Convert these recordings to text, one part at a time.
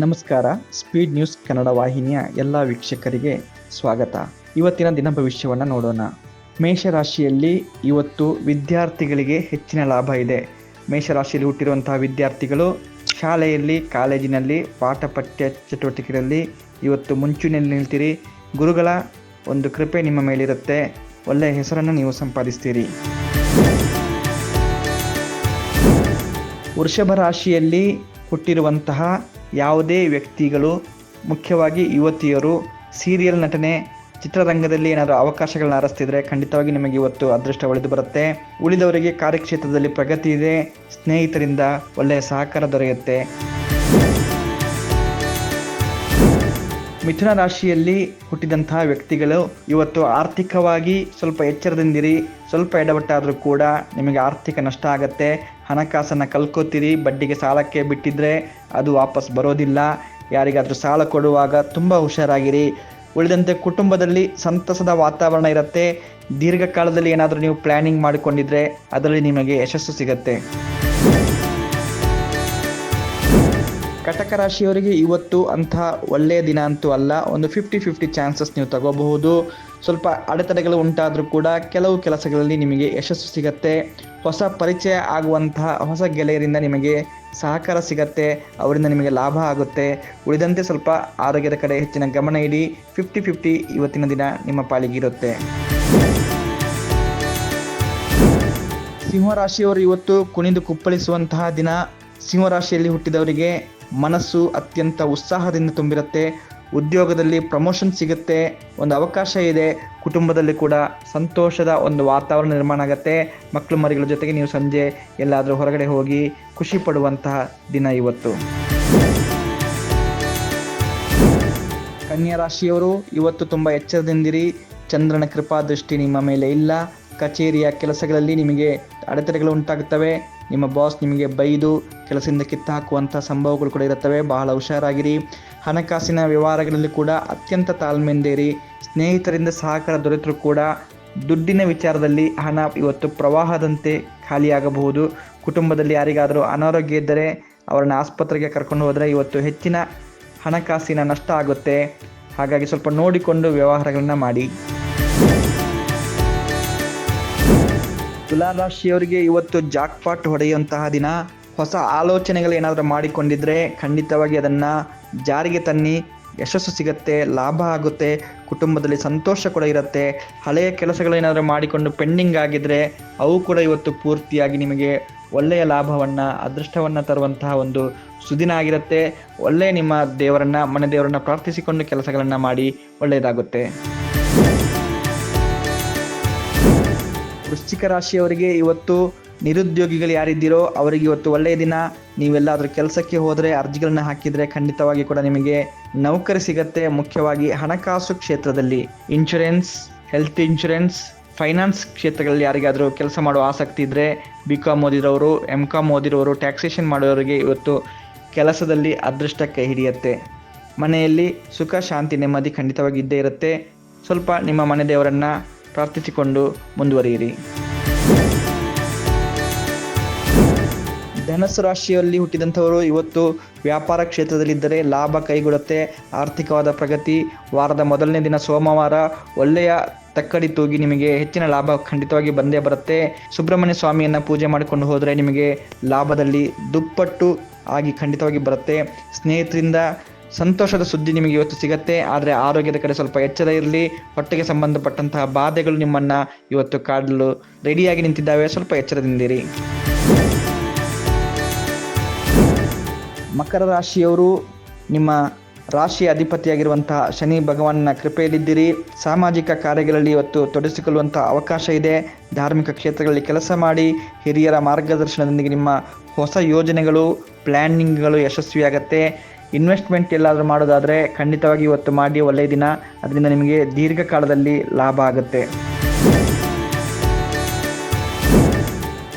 ನಮಸ್ಕಾರ. Speed news Kannada ವಾಹಿನಿಯ ಎಲ್ಲ ವೀಕ್ಷಕರಿಗೆ ಸ್ವಾಗತ. ಇವತ್ತಿನ ದಿನ ಭವಿಷ್ಯವನ್ನು ನೋಡೋಣ. ಮೇಷರಾಶಿಯಲ್ಲಿ ಇವತ್ತು ವಿದ್ಯಾರ್ಥಿಗಳಿಗೆ ಹೆಚ್ಚಿನ ಲಾಭ ಇದೆ. ಮೇಷರಾಶಿಯಲ್ಲಿ ಹುಟ್ಟಿರುವಂತಹ ವಿದ್ಯಾರ್ಥಿಗಳು ಶಾಲೆಯಲ್ಲಿ, ಕಾಲೇಜಿನಲ್ಲಿ, ಪಾಠ ಪಠ್ಯ ಚಟುವಟಿಕೆಗಳಲ್ಲಿ ಇವತ್ತು ಮುಂಚೂಣಿಯಲ್ಲಿ ನಿಲ್ತೀರಿ. ಗುರುಗಳ ಒಂದು ಕೃಪೆ ನಿಮ್ಮ ಮೇಲಿರುತ್ತೆ. ಒಳ್ಳೆಯ ಹೆಸರನ್ನು ನೀವು ಸಂಪಾದಿಸ್ತೀರಿ. ವೃಷಭ ರಾಶಿಯಲ್ಲಿ ಹುಟ್ಟಿರುವಂತಹ ಯಾವುದೇ ವ್ಯಕ್ತಿಗಳು, ಮುಖ್ಯವಾಗಿ ಯುವತಿಯರು, ಸೀರಿಯಲ್ ನಟನೆ, ಚಿತ್ರರಂಗದಲ್ಲಿ ಏನಾದರೂ ಅವಕಾಶಗಳನ್ನ ಅರಸ್ತಿದ್ರೆ ಖಂಡಿತವಾಗಿ ನಿಮಗೆ ಇವತ್ತು ಅದೃಷ್ಟ ಒಳಿದು ಬರುತ್ತೆ. ಉಳಿದವರಿಗೆ ಕಾರ್ಯಕ್ಷೇತ್ರದಲ್ಲಿ ಪ್ರಗತಿ ಇದೆ. ಸ್ನೇಹಿತರಿಂದ ಒಳ್ಳೆಯ ಸಹಕಾರ ದೊರೆಯುತ್ತೆ. ಮಿಥುನ ರಾಶಿಯಲ್ಲಿ ಹುಟ್ಟಿದಂತಹ ವ್ಯಕ್ತಿಗಳು ಇವತ್ತು ಆರ್ಥಿಕವಾಗಿ ಸ್ವಲ್ಪ ಎಚ್ಚರದಿಂದಿರಿ. ಸ್ವಲ್ಪ ಎಡವಟ್ಟಾದರೂ ಕೂಡ ನಿಮಗೆ ಆರ್ಥಿಕ ನಷ್ಟ ಆಗುತ್ತೆ. ಹಣಕಾಸನ್ನು ಕಳ್ಕೊತೀರಿ. ಬಡ್ಡಿಗೆ ಸಾಲಕ್ಕೆ ಬಿಟ್ಟಿದ್ರೆ ಅದು ವಾಪಸ್ ಬರೋದಿಲ್ಲ. ಯಾರಿಗಾದರೂ ಸಾಲ ಕೊಡುವಾಗ ತುಂಬ ಹುಷಾರಾಗಿರಿ. ಉಳಿದಂತೆ ಕುಟುಂಬದಲ್ಲಿ ಸಂತಸದ ವಾತಾವರಣ ಇರುತ್ತೆ. ದೀರ್ಘಕಾಲದಲ್ಲಿ ಏನಾದರೂ ನೀವು ಪ್ಲ್ಯಾನಿಂಗ್ ಮಾಡಿಕೊಂಡಿದ್ರೆ ಅದರಲ್ಲಿ ನಿಮಗೆ ಯಶಸ್ಸು ಸಿಗುತ್ತೆ. ಕಟಕ ರಾಶಿಯವರಿಗೆ ಇವತ್ತು ಅಂಥ ಒಳ್ಳೆಯ ದಿನ ಅಂತೂ ಅಲ್ಲ. ಒಂದು 50-50 ಚಾನ್ಸಸ್ ನೀವು ತಗೋಬಹುದು. ಸ್ವಲ್ಪ ಅಡೆತಡೆಗಳು ಉಂಟಾದರೂ ಕೂಡ ಕೆಲವು ಕೆಲಸಗಳಲ್ಲಿ ನಿಮಗೆ ಯಶಸ್ಸು ಸಿಗತ್ತೆ. ಹೊಸ ಪರಿಚಯ ಆಗುವಂತಹ ಹೊಸ ಗೆಳೆಯರಿಂದ ನಿಮಗೆ ಸಹಕಾರ ಸಿಗತ್ತೆ. ಅವರಿಂದ ನಿಮಗೆ ಲಾಭ ಆಗುತ್ತೆ. ಉಳಿದಂತೆ ಸ್ವಲ್ಪ ಆರೋಗ್ಯದ ಕಡೆ ಹೆಚ್ಚಿನ ಗಮನ ಇಡಿ. 50-50 ಇವತ್ತಿನ ದಿನ ನಿಮ್ಮ ಪಾಲಿಗಿರುತ್ತೆ. ಸಿಂಹರಾಶಿಯವರು ಇವತ್ತು ಕುಣಿದು ಕುಪ್ಪಳಿಸುವಂತಹ ದಿನ. ಸಿಂಹರಾಶಿಯಲ್ಲಿ ಹುಟ್ಟಿದವರಿಗೆ ಮನಸ್ಸು ಅತ್ಯಂತ ಉತ್ಸಾಹದಿಂದ ತುಂಬಿರುತ್ತೆ. ಉದ್ಯೋಗದಲ್ಲಿ ಪ್ರಮೋಷನ್ ಸಿಗುತ್ತೆ. ಒಂದು ಅವಕಾಶ ಇದೆ. ಕುಟುಂಬದಲ್ಲಿ ಕೂಡ ಸಂತೋಷದ ಒಂದು ವಾತಾವರಣ ನಿರ್ಮಾಣ ಆಗುತ್ತೆ. ಮಕ್ಕಳು ಮರಿಗಳ ಜೊತೆಗೆ ನೀವು ಸಂಜೆ ಎಲ್ಲಾದರೂ ಹೊರಗಡೆ ಹೋಗಿ ಖುಷಿ ಪಡುವಂತಹ ದಿನ ಇವತ್ತು. ಕನ್ಯಾ ರಾಶಿಯವರು ಇವತ್ತು ತುಂಬ ಎಚ್ಚರದಿಂದಿರಿ. ಚಂದ್ರನ ಕೃಪಾ ದೃಷ್ಟಿ ನಿಮ್ಮ ಮೇಲೆ ಇಲ್ಲ. ಕಚೇರಿಯ ಕೆಲಸಗಳಲ್ಲಿ ನಿಮಗೆ ಅಡೆತಡೆಗಳು ಉಂಟಾಗುತ್ತವೆ. ನಿಮ್ಮ ಬಾಸ್ ನಿಮಗೆ ಬೈದು ಕೆಲಸದಿಂದ ಕಿತ್ತಾಕುವಂಥ ಸಂಭವಗಳು ಕೂಡ ಇರುತ್ತವೆ. ಬಹಳ ಹುಷಾರಾಗಿರಿ. ಹಣಕಾಸಿನ ವ್ಯವಹಾರಗಳಲ್ಲಿ ಕೂಡ ಅತ್ಯಂತ ತಾಳ್ಮೆಯಿಂದಿರಿ. ಸ್ನೇಹಿತರಿಂದ ಸಹಕಾರ ದೊರೆತರೂ ಕೂಡ ದುಡ್ಡಿನ ವಿಚಾರದಲ್ಲಿ ಹಣ ಇವತ್ತು ಪ್ರವಾಹದಂತೆ ಖಾಲಿಯಾಗಬಹುದು. ಕುಟುಂಬದಲ್ಲಿ ಯಾರಿಗಾದರೂ ಅನಾರೋಗ್ಯ ಇದ್ದರೆ ಅವರನ್ನು ಆಸ್ಪತ್ರೆಗೆ ಕರ್ಕೊಂಡು ಹೋದರೆ ಇವತ್ತು ಹೆಚ್ಚಿನ ಹಣಕಾಸಿನ ನಷ್ಟ ಆಗುತ್ತೆ. ಹಾಗಾಗಿ ಸ್ವಲ್ಪ ನೋಡಿಕೊಂಡು ವ್ಯವಹಾರಗಳನ್ನ ಮಾಡಿ. ತುಲಾ ರಾಶಿಯವರಿಗೆ ಇವತ್ತು ಜಾಕ್ಪಾಟ್ ಹೊಡೆಯುವಂತಹ ದಿನ. ಹೊಸ ಆಲೋಚನೆಗಳು ಏನಾದರೂ ಮಾಡಿಕೊಂಡಿದ್ರೆ ಖಂಡಿತವಾಗಿ ಅದನ್ನು ಜಾರಿಗೆ ತನ್ನಿ. ಯಶಸ್ಸು ಸಿಗುತ್ತೆ, ಲಾಭ ಆಗುತ್ತೆ. ಕುಟುಂಬದಲ್ಲಿ ಸಂತೋಷ ಕೂಡ ಇರುತ್ತೆ. ಹಳೆಯ ಕೆಲಸಗಳೇನಾದರೂ ಮಾಡಿಕೊಂಡು ಪೆಂಡಿಂಗ್ ಆಗಿದ್ರೆ ಅವು ಕೂಡ ಇವತ್ತು ಪೂರ್ತಿಯಾಗಿ ನಿಮಗೆ ಒಳ್ಳೆಯ ಲಾಭವನ್ನು, ಅದೃಷ್ಟವನ್ನು ತರುವಂತಹ ಒಂದು ಸುದಿನ ಆಗಿರುತ್ತೆ. ಒಳ್ಳೆಯ ನಿಮ್ಮ ದೇವರನ್ನು, ಮನೆ ದೇವರನ್ನು ಪ್ರಾರ್ಥಿಸಿಕೊಂಡು ಕೆಲಸಗಳನ್ನು ಮಾಡಿ ಒಳ್ಳೆಯದಾಗುತ್ತೆ. ವೃಶ್ಚಿಕ ರಾಶಿಯವರಿಗೆ ಇವತ್ತು ನಿರುದ್ಯೋಗಿಗಳು ಯಾರಿದ್ದೀರೋ ಅವರಿಗೆ ಇವತ್ತು ಒಳ್ಳೆಯ ದಿನ. ನೀವೆಲ್ಲಾದರೂ ಕೆಲಸಕ್ಕೆ ಹೋದರೆ, ಅರ್ಜಿಗಳನ್ನ ಹಾಕಿದರೆ ಖಂಡಿತವಾಗಿ ಕೂಡ ನಿಮಗೆ ನೌಕರಿ ಸಿಗತ್ತೆ. ಮುಖ್ಯವಾಗಿ ಹಣಕಾಸು ಕ್ಷೇತ್ರದಲ್ಲಿ, ಇನ್ಶೂರೆನ್ಸ್, ಹೆಲ್ತ್ ಇನ್ಶೂರೆನ್ಸ್, ಫೈನಾನ್ಸ್ ಕ್ಷೇತ್ರಗಳಲ್ಲಿ ಯಾರಿಗಾದರೂ ಕೆಲಸ ಮಾಡುವ ಆಸಕ್ತಿ ಇದ್ದರೆ, BCom ಓದಿರೋರು, MCom ಓದಿರೋರು, ಟ್ಯಾಕ್ಸೇಷನ್ ಮಾಡೋರಿಗೆ ಇವತ್ತು ಕೆಲಸದಲ್ಲಿ ಅದೃಷ್ಟ ಕೈ ಹಿಡಿಯುತ್ತೆ. ಮನೆಯಲ್ಲಿ ಸುಖ, ಶಾಂತಿ, ನೆಮ್ಮದಿ ಖಂಡಿತವಾಗಿ ಇದ್ದೇ ಇರುತ್ತೆ. ಸ್ವಲ್ಪ ನಿಮ್ಮ ಮನೆ ದೇವರನ್ನು ಪ್ರಾರ್ಥಿಸಿಕೊಂಡು ಮುಂದುವರಿಯಿರಿ. ಧನಸ್ಸು ರಾಶಿಯಲ್ಲಿ ಹುಟ್ಟಿದಂಥವರು ಇವತ್ತು ವ್ಯಾಪಾರ ಕ್ಷೇತ್ರದಲ್ಲಿದ್ದರೆ ಲಾಭ ಕೈಗೂಡುತ್ತೆ. ಆರ್ಥಿಕವಾದ ಪ್ರಗತಿ. ವಾರದ ಮೊದಲನೇ ದಿನ ಸೋಮವಾರ ಒಳ್ಳೆಯ ತಕ್ಕಡಿ ತೂಗಿ ನಿಮಗೆ ಹೆಚ್ಚಿನ ಲಾಭ ಖಂಡಿತವಾಗಿ ಬಂದೇ ಬರುತ್ತೆ. ಸುಬ್ರಹ್ಮಣ್ಯ ಸ್ವಾಮಿಯನ್ನು ಪೂಜೆ ಮಾಡಿಕೊಂಡು ಹೋದರೆ ನಿಮಗೆ ಲಾಭದಲ್ಲಿ ದುಪ್ಪಟ್ಟು ಆಗಿ ಖಂಡಿತವಾಗಿ ಬರುತ್ತೆ. ಸ್ನೇಹಿತರಿಂದ ಸಂತೋಷದ ಸುದ್ದಿ ನಿಮಗೆ ಇವತ್ತು ಸಿಗತ್ತೆ. ಆದರೆ ಆರೋಗ್ಯದ ಕಡೆ ಸ್ವಲ್ಪ ಎಚ್ಚರ ಇರಲಿ. ಹೊಟ್ಟೆಗೆ ಸಂಬಂಧಪಟ್ಟಂತಹ ಬಾಧೆಗಳು ನಿಮ್ಮನ್ನು ಇವತ್ತು ಕಾಡಲು ರೆಡಿಯಾಗಿ ನಿಂತಿದ್ದಾವೆ. ಸ್ವಲ್ಪ ಎಚ್ಚರದಿಂದಿರಿ. ಮಕರ ರಾಶಿಯವರು ನಿಮ್ಮ ರಾಶಿಯ ಅಧಿಪತಿಯಾಗಿರುವಂತಹ ಶನಿ ಭಗವಾನನ ಕೃಪೆಯಲ್ಲಿದ್ದೀರಿ. ಸಾಮಾಜಿಕ ಕಾರ್ಯಗಳಲ್ಲಿ ಇವತ್ತು ತೊಡಗಿಸಿಕೊಳ್ಳುವಂಥ ಅವಕಾಶ ಇದೆ. ಧಾರ್ಮಿಕ ಕ್ಷೇತ್ರಗಳಲ್ಲಿ ಕೆಲಸ ಮಾಡಿ. ಹಿರಿಯರ ಮಾರ್ಗದರ್ಶನದೊಂದಿಗೆ ನಿಮ್ಮ ಹೊಸ ಯೋಜನೆಗಳು, ಪ್ಲ್ಯಾನಿಂಗ್ಗಳು ಯಶಸ್ವಿಯಾಗತ್ತೆ. ಇನ್ವೆಸ್ಟ್ಮೆಂಟ್ ಎಲ್ಲಾದರೂ ಮಾಡೋದಾದರೆ ಖಂಡಿತವಾಗಿ ಇವತ್ತು ಮಾಡಿ, ಒಳ್ಳೆಯ ದಿನ. ಅದರಿಂದ ನಿಮಗೆ ದೀರ್ಘಕಾಲದಲ್ಲಿ ಲಾಭ ಆಗುತ್ತೆ.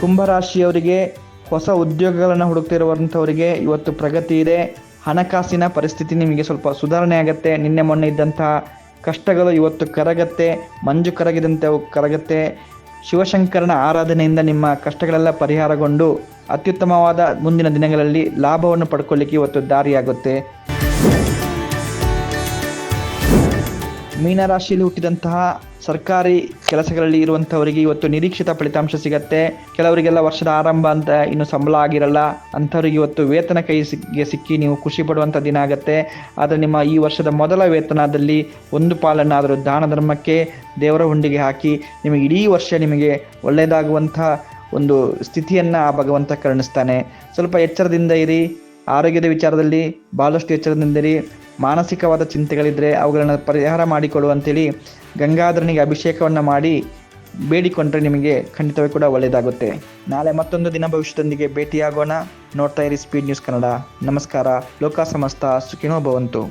ಕುಂಭರಾಶಿಯವರಿಗೆ ಹೊಸ ಉದ್ಯೋಗಗಳನ್ನು ಹುಡುಕ್ತಿರುವಂಥವರಿಗೆ ಇವತ್ತು ಪ್ರಗತಿ ಇದೆ. ಹಣಕಾಸಿನ ಪರಿಸ್ಥಿತಿ ನಿಮಗೆ ಸ್ವಲ್ಪ ಸುಧಾರಣೆ ಆಗುತ್ತೆ. ನಿನ್ನೆ ಮೊನ್ನೆ ಇದ್ದಂತಹ ಕಷ್ಟಗಳು ಇವತ್ತು ಕರಗತ್ತೆ. ಮಂಜು ಕರಗಿದಂತೆ ಅವು ಕರಗತ್ತೆ. ಶಿವಶಂಕರನ ಆರಾಧನೆಯಿಂದ ನಿಮ್ಮ ಕಷ್ಟಗಳೆಲ್ಲ ಪರಿಹಾರಗೊಂಡು ಅತ್ಯುತ್ತಮವಾದ ಮುಂದಿನ ದಿನಗಳಲ್ಲಿ ಲಾಭವನ್ನು ಪಡ್ಕೊಳ್ಳಿಕ್ಕೆ ಇವತ್ತು ದಾರಿಯಾಗುತ್ತೆ. ಮೀನರಾಶಿಯಲ್ಲಿ ಹುಟ್ಟಿದಂತಹ ಸರ್ಕಾರಿ ಕೆಲಸಗಳಲ್ಲಿ ಇರುವಂಥವರಿಗೆ ಇವತ್ತು ನಿರೀಕ್ಷಿತ ಫಲಿತಾಂಶ ಸಿಗತ್ತೆ. ಕೆಲವರಿಗೆಲ್ಲ ವರ್ಷದ ಆರಂಭ ಅಂತ ಇನ್ನು ಸಂಬಳ ಆಗಿರಲ್ಲ, ಅಂಥವ್ರಿಗೆ ಇವತ್ತು ವೇತನ ಕೈಗೆ ಸಿಕ್ಕಿ ನೀವು ಖುಷಿ ಪಡುವಂಥ ದಿನ ಆಗುತ್ತೆ. ಆದರೆ ನಿಮ್ಮ ಈ ವರ್ಷದ ಮೊದಲ ವೇತನದಲ್ಲಿ ಒಂದು ಪಾಲನ್ನಾದರೂ ದಾನ ಧರ್ಮಕ್ಕೆ, ದೇವರ ಹುಂಡಿಗೆ ಹಾಕಿ ನಿಮಗೆ ಇಡೀ ವರ್ಷ ನಿಮಗೆ ಒಳ್ಳೆಯದಾಗುವಂಥ ಒಂದು ಸ್ಥಿತಿಯನ್ನು ಆ ಭಗವಂತ ಕರುಣಿಸ್ತಾನೆ. ಸ್ವಲ್ಪ ಎಚ್ಚರದಿಂದ ಇರಿ. ಆರೋಗ್ಯದ ವಿಚಾರದಲ್ಲಿ ಭಾಳಷ್ಟು ಎಚ್ಚರದಿಂದಿರಿ. ಮಾನಸಿಕವಾದ ಚಿಂತೆಗಳಿದ್ದರೆ ಅವುಗಳನ್ನು ಪರಿಹಾರ ಮಾಡಿಕೊಡುವಂತೇಳಿ ಗಂಗಾಧರನಿಗೆ ಅಭಿಷೇಕವನ್ನು ಮಾಡಿ ಬೇಡಿಕೊಂಡ್ರೆ ನಿಮಗೆ ಖಂಡಿತವಾಗಿ ಕೂಡ ಒಳ್ಳೆಯದಾಗುತ್ತೆ. ನಾಳೆ ಮತ್ತೊಂದು ದಿನ ಭವಿಷ್ಯದೊಂದಿಗೆ ಭೇಟಿಯಾಗೋಣ. ನೋಡ್ತಾ ಇರಿ ಸ್ಪೀಡ್ ನ್ಯೂಸ್ ಕನ್ನಡ. ನಮಸ್ಕಾರ. ಲೋಕ ಸಮಸ್ತ ಸುಖಿನೋ ಭವಂತು.